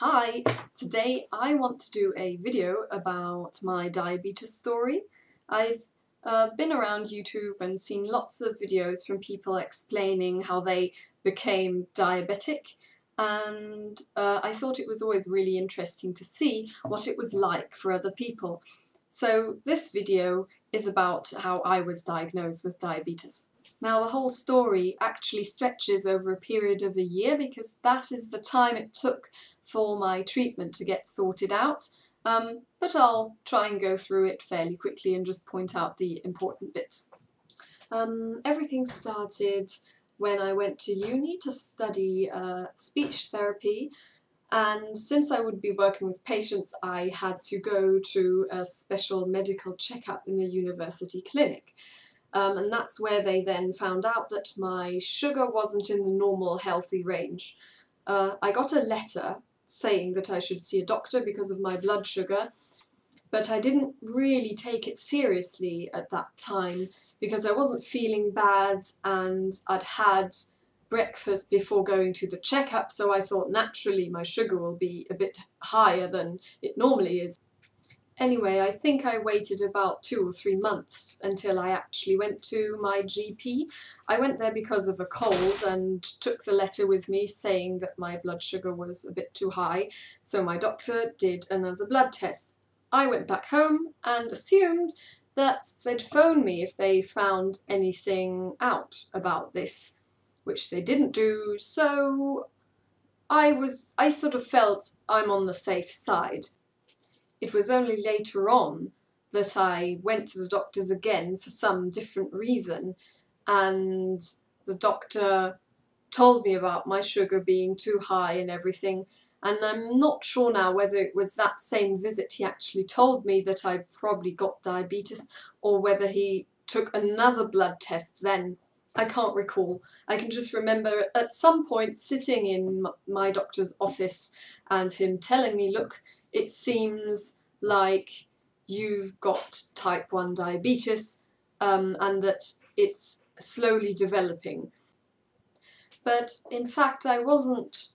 Hi, today I want to do a video about my diabetes story. I've been around YouTube and seen lots of videos from people explaining how they became diabetic, and I thought it was always really interesting to see what it was like for other people. So this video is about how I was diagnosed with diabetes. Now the whole story actually stretches over a period of a year because that is the time it took for my treatment to get sorted out, but I'll try and go through it fairly quickly and just point out the important bits. Everything started when I went to uni to study speech therapy, and since I would be working with patients I had to go to a special medical checkup in the university clinic. And that's where they then found out that my sugar wasn't in the normal healthy range. I got a letter saying that I should see a doctor because of my blood sugar, but I didn't really take it seriously at that time because I wasn't feeling bad and I'd had breakfast before going to the checkup, so I thought naturally my sugar will be a bit higher than it normally is. Anyway, I think I waited about 2 or 3 months until I actually went to my GP. I went there because of a cold and took the letter with me saying that my blood sugar was a bit too high, so my doctor did another blood test. I went back home and assumed that they'd phone me if they found anything out about this, which they didn't do, so I sort of felt I'm on the safe side. It was only later on that I went to the doctors again for some different reason, and the doctor told me about my sugar being too high and everything, and I'm not sure now whether it was that same visit he actually told me that I'd probably got diabetes or whether he took another blood test then. I can't recall. I can just remember at some point sitting in my doctor's office and him telling me, look, it seems like you've got type 1 diabetes and that it's slowly developing. But in fact I wasn't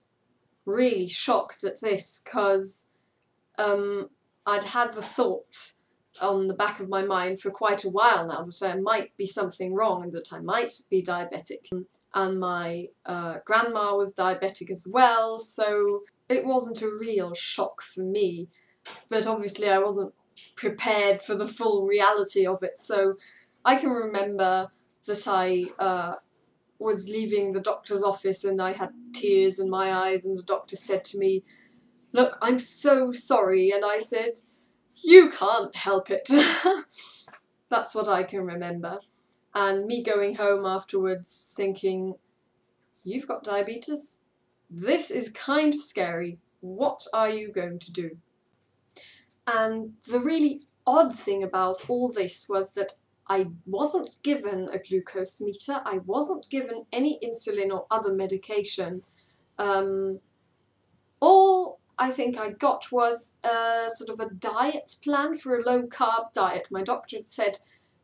really shocked at this because I'd had the thought on the back of my mind for quite a while now that there might be something wrong and that I might be diabetic. And my grandma was diabetic as well, so it wasn't a real shock for me. But obviously I wasn't prepared for the full reality of it, so I can remember that I was leaving the doctor's office and I had tears in my eyes and the doctor said to me, "Look, I'm so sorry," and I said, "You can't help it." That's what I can remember. And me going home afterwards thinking, "You've got diabetes? This is kind of scary. What are you going to do?" And the really odd thing about all this was that I wasn't given a glucose meter, I wasn't given any insulin or other medication. All I think I got was a sort of a diet plan for a low-carb diet. My doctor had said,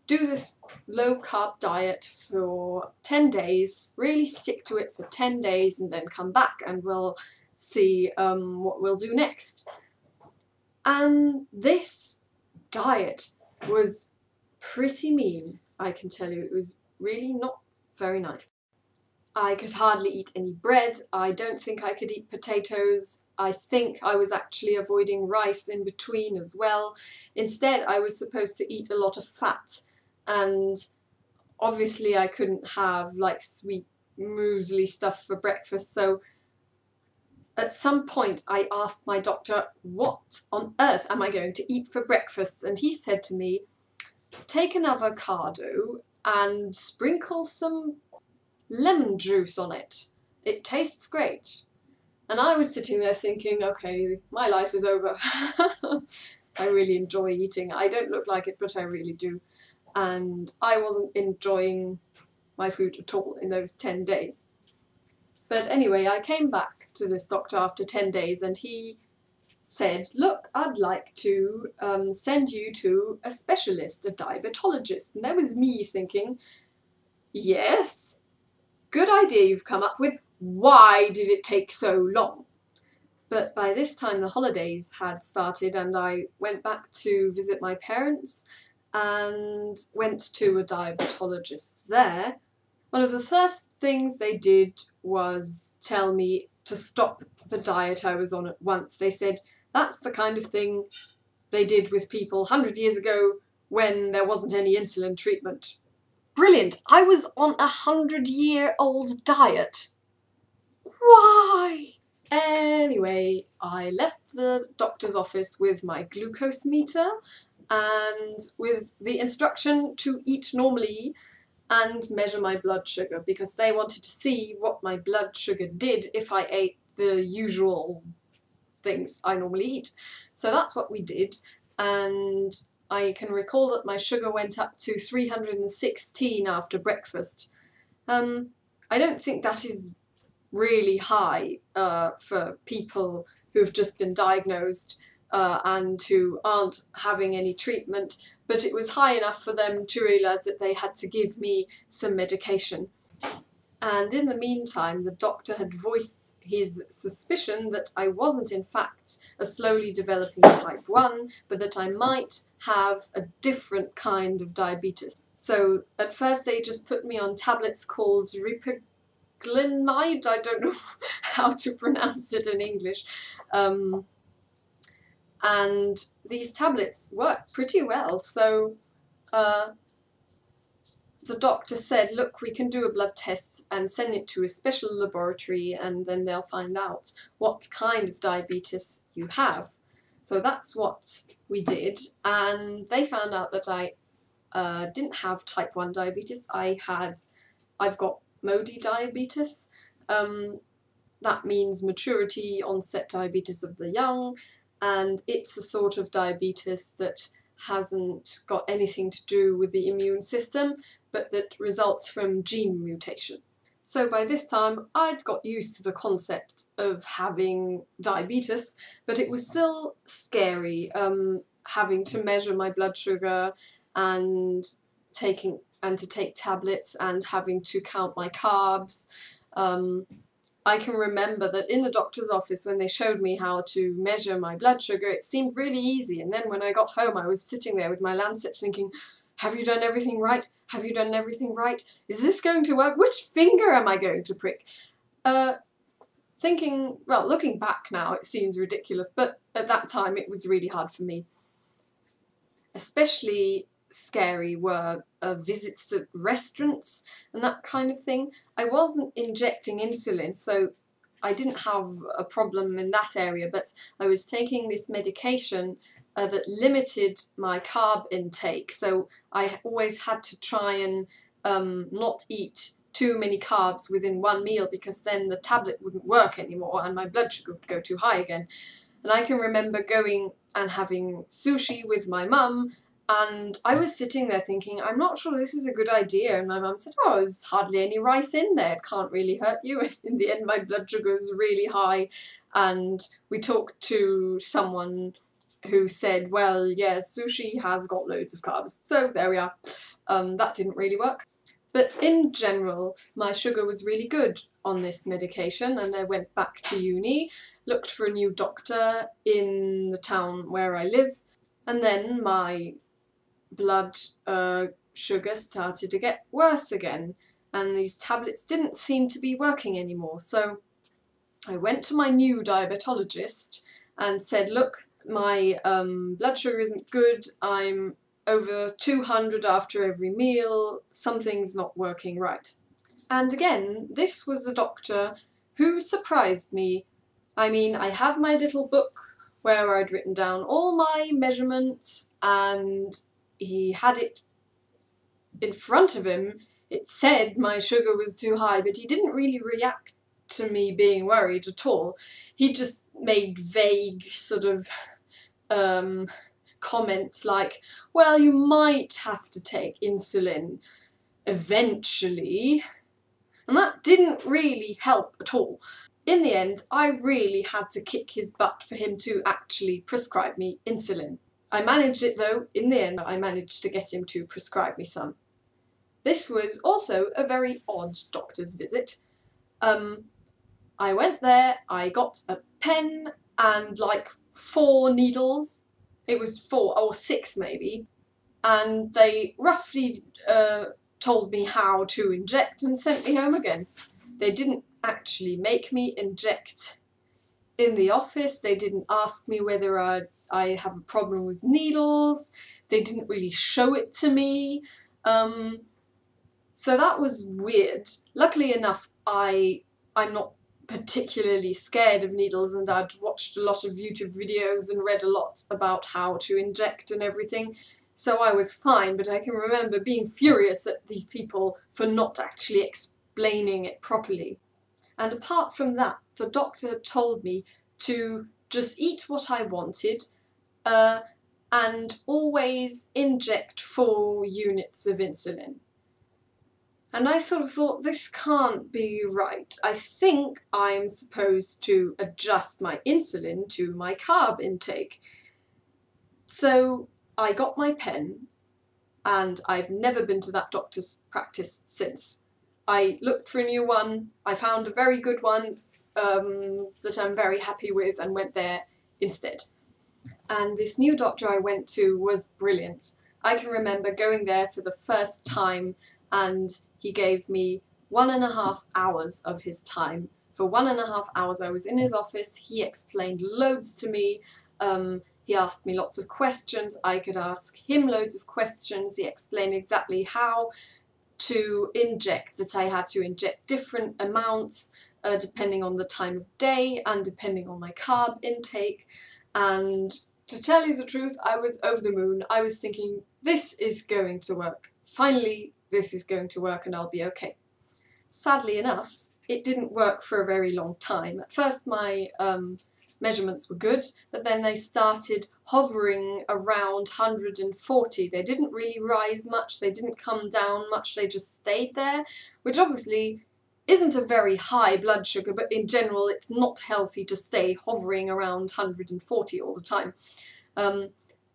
do this low-carb diet for 10 days, really stick to it for 10 days and then come back and we'll see what we'll do next. And this diet was pretty mean, I can tell you. It was really not very nice. I could hardly eat any bread. I don't think I could eat potatoes. I think I was actually avoiding rice in between as well. Instead, I was supposed to eat a lot of fat, and obviously I couldn't have like sweet muesli stuff for breakfast, so at some point I asked my doctor, what on earth am I going to eat for breakfast? And he said to me, take an avocado and sprinkle some lemon juice on it. It tastes great. And I was sitting there thinking, okay, my life is over. I really enjoy eating. I don't look like it, but I really do. And I wasn't enjoying my food at all in those 10 days. But anyway, I came back to this doctor after 10 days and he said, look, I'd like to send you to a specialist, a diabetologist. And that was me thinking, yes, good idea you've come up with. Why did it take so long? But by this time the holidays had started and I went back to visit my parents and went to a diabetologist there. One of the first things they did was tell me to stop the diet I was on at once. They said that's the kind of thing they did with people 100 years ago when there wasn't any insulin treatment. Brilliant! I was on a 100-year-old diet. Why? Anyway, I left the doctor's office with my glucose meter and with the instruction to eat normally and measure my blood sugar, because they wanted to see what my blood sugar did if I ate the usual things I normally eat. So that's what we did, and I can recall that my sugar went up to 316 after breakfast. I don't think that is really high for people who've just been diagnosed and who aren't having any treatment, but it was high enough for them to realise that they had to give me some medication. And in the meantime, the doctor had voiced his suspicion that I wasn't in fact a slowly developing type 1, but that I might have a different kind of diabetes. So at first they just put me on tablets called Repaglinide, I don't know how to pronounce it in English, and these tablets work pretty well. So the doctor said, look, we can do a blood test and send it to a special laboratory and then they'll find out what kind of diabetes you have. So that's what we did, and they found out that I didn't have type 1 diabetes. I've got MODY diabetes. That means maturity onset diabetes of the young, and it's a sort of diabetes that hasn't got anything to do with the immune system, but that results from gene mutation. So by this time I'd got used to the concept of having diabetes, but it was still scary, having to measure my blood sugar and to take tablets and having to count my carbs. I can remember that in the doctor's office when they showed me how to measure my blood sugar, it seemed really easy, and then when I got home I was sitting there with my Lancet thinking, have you done everything right? Have you done everything right? Is this going to work? Which finger am I going to prick? Thinking, well, looking back now it seems ridiculous, but at that time it was really hard for me. Especially scary were visits to restaurants and that kind of thing. I wasn't injecting insulin, so I didn't have a problem in that area, but I was taking this medication that limited my carb intake, so I always had to try and not eat too many carbs within one meal, because then the tablet wouldn't work anymore and my blood sugar would go too high again. And I can remember going and having sushi with my mum, and I was sitting there thinking, I'm not sure this is a good idea, and my mum said, oh, there's hardly any rice in there, it can't really hurt you. And in the end my blood sugar was really high, and we talked to someone who said, well, yeah, sushi has got loads of carbs, so there we are. That didn't really work. But in general, my sugar was really good on this medication, and I went back to uni, looked for a new doctor in the town where I live, and then my blood sugar started to get worse again, and these tablets didn't seem to be working anymore. So I went to my new diabetologist and said, look, my blood sugar isn't good, I'm over 200 after every meal, something's not working right. And again, this was a doctor who surprised me. I mean, I had my little book where I'd written down all my measurements, and he had it in front of him. It said my sugar was too high, but he didn't really react to me being worried at all. He just made vague sort of comments like, well, you might have to take insulin eventually, and that didn't really help at all. In the end, I really had to kick his butt for him to actually prescribe me insulin. I managed it though. In the end, I managed to get him to prescribe me some. This was also a very odd doctor's visit. I went there, I got a pen and like 4 needles. It was 4 or 6 maybe, and they roughly told me how to inject and sent me home again. They didn't actually make me inject in the office. They didn't ask me whether I have a problem with needles. They didn't really show it to me. So that was weird. Luckily enough, I'm not particularly scared of needles, and I'd watched a lot of YouTube videos and read a lot about how to inject and everything, so I was fine. But I can remember being furious at these people for not actually explaining it properly. And apart from that, the doctor told me to just eat what I wanted, and always inject 4 units of insulin. And I sort of thought, this can't be right. I think I'm supposed to adjust my insulin to my carb intake. So I got my pen, and I've never been to that doctor's practice since. I looked for a new one, I found a very good one that I'm very happy with, and went there instead. And this new doctor I went to was brilliant. I can remember going there for the first time, and he gave me 1.5 hours of his time. For 1.5 hours I was in his office. He explained loads to me. He asked me lots of questions. I could ask him loads of questions. He explained exactly how to inject, that I had to inject different amounts depending on the time of day and depending on my carb intake. And to tell you the truth, I was over the moon. I was thinking, this is going to work. Finally, this is going to work and I'll be okay. Sadly enough, it didn't work for a very long time. At first my measurements were good, but then they started hovering around 140. They didn't really rise much, they didn't come down much, they just stayed there, which obviously isn't a very high blood sugar, but in general it's not healthy to stay hovering around 140 all the time.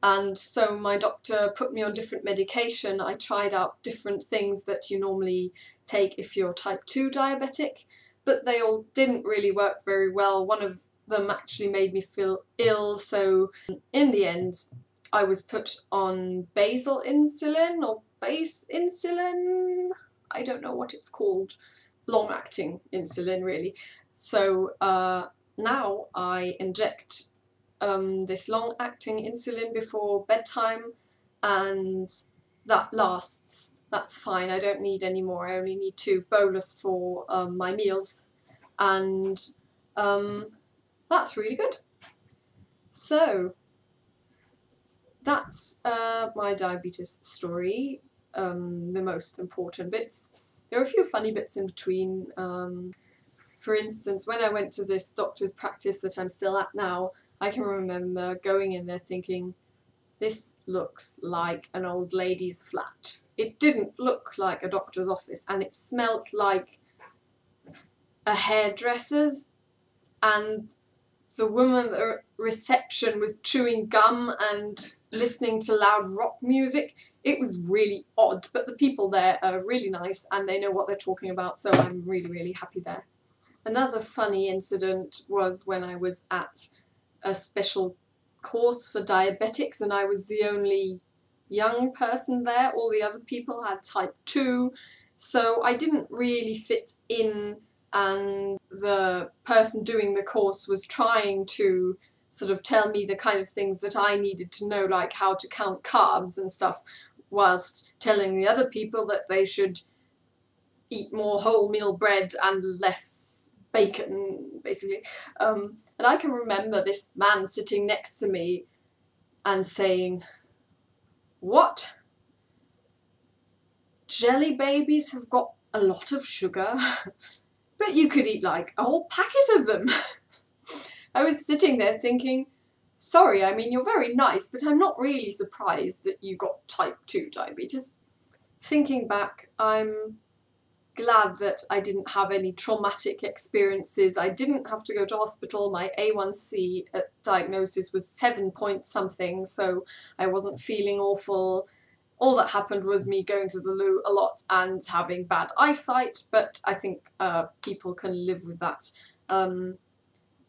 And so my doctor put me on different medication. I tried out different things that you normally take if you're type 2 diabetic, but they all didn't really work very well. One of them actually made me feel ill, so in the end I was put on basal insulin or base insulin. I don't know what it's called. Long-acting insulin, really. So now I inject this long-acting insulin before bedtime, and that lasts. That's fine. I don't need any more. I only need 2 bolus for my meals, and that's really good. So that's my diabetes story, the most important bits. There are a few funny bits in between. For instance, when I went to this doctor's practice that I'm still at now, I can remember going in there thinking, this looks like an old lady's flat. It didn't look like a doctor's office, and it smelt like a hairdresser's, and the woman at the reception was chewing gum and listening to loud rock music. It was really odd, but the people there are really nice and they know what they're talking about, so I'm really, really happy there. Another funny incident was when I was at a special course for diabetics, and I was the only young person there. All the other people had type 2, so I didn't really fit in, and the person doing the course was trying to sort of tell me the kind of things that I needed to know, like how to count carbs and stuff, whilst telling the other people that they should eat more wholemeal bread and less bacon, basically. And I can remember this man sitting next to me and saying, "What? Jelly babies have got a lot of sugar, but you could eat like a whole packet of them." I was sitting there thinking, sorry, I mean, you're very nice, but I'm not really surprised that you got type 2 diabetes. Thinking back, I'm glad that I didn't have any traumatic experiences. I didn't have to go to hospital. My A1C at diagnosis was 7 point something, so I wasn't feeling awful. All that happened was me going to the loo a lot and having bad eyesight, but I think people can live with that.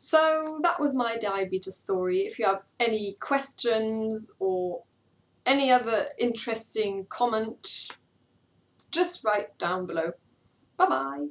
So that was my diabetes story. If you have any questions or any other interesting comment, just write down below. Bye bye!